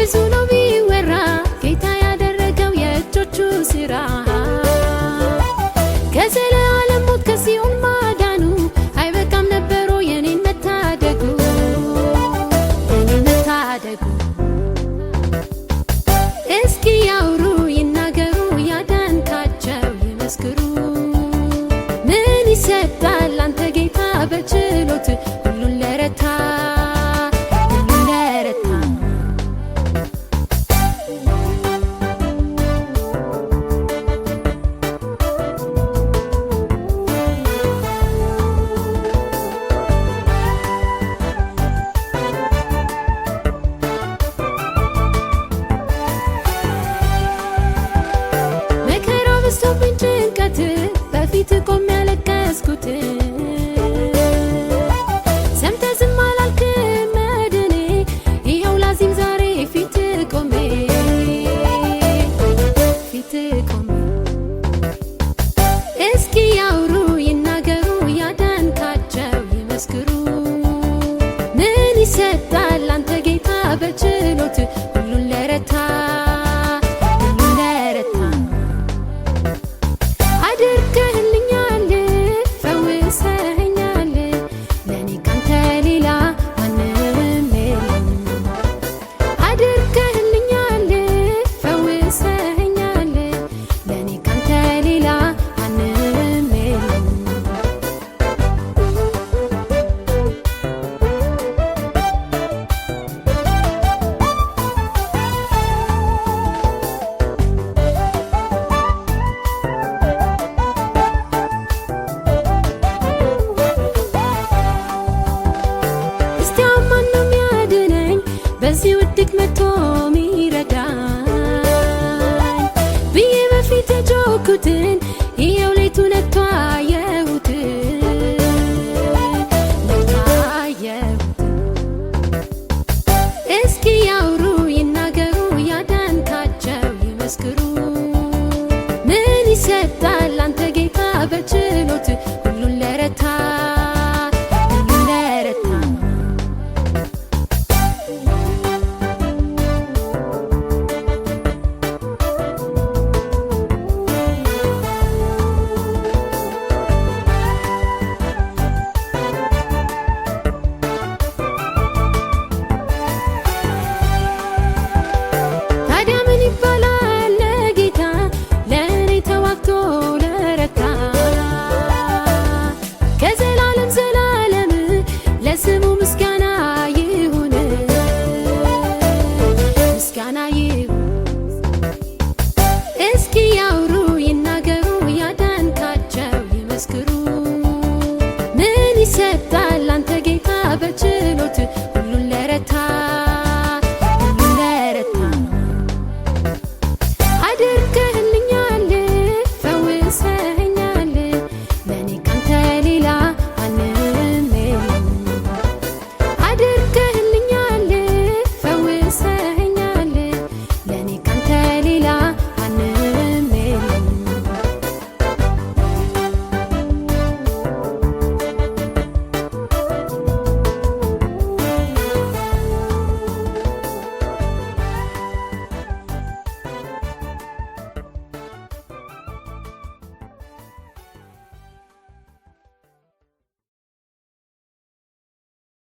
ብዙ ነው ቢወራ ጌታ ያደረገው የእጆቹ ሥራ ከዘላለም ሞት ከሲኦል ማዳኑ አይበቃም ነበሮ የኔን መታደጉ እስኪ ያውሩ ይናገሩ ያዳንካቸው ይመስክሩ ምን ይሰጣል አንተ ጌታ በችሎት ሁሉን ለረታ በዝቶብኝ ጭንቀት በፊት ቆሜ ያለቀስኩት ሰምተህ ዝም አላልክም መድኔ ይኸው ላዚም ዛሬ ፊት ቆሜ እስኪ ያውሩ ይናገሩ ያዳንካቸው ይመስክሩ ምን ይሰጣል አንተ ጌታ በችሎት ሁሉን ለረታ አድርገህልኛል ፈውሰኸኛል ለኔ ካንተ ሌላ ማንም የለም አድርገህልኛል ፈውሰኸኛል ለኔ ካንተ ሌላ ማንም የለም በዚህ ውድቅ መጥቶ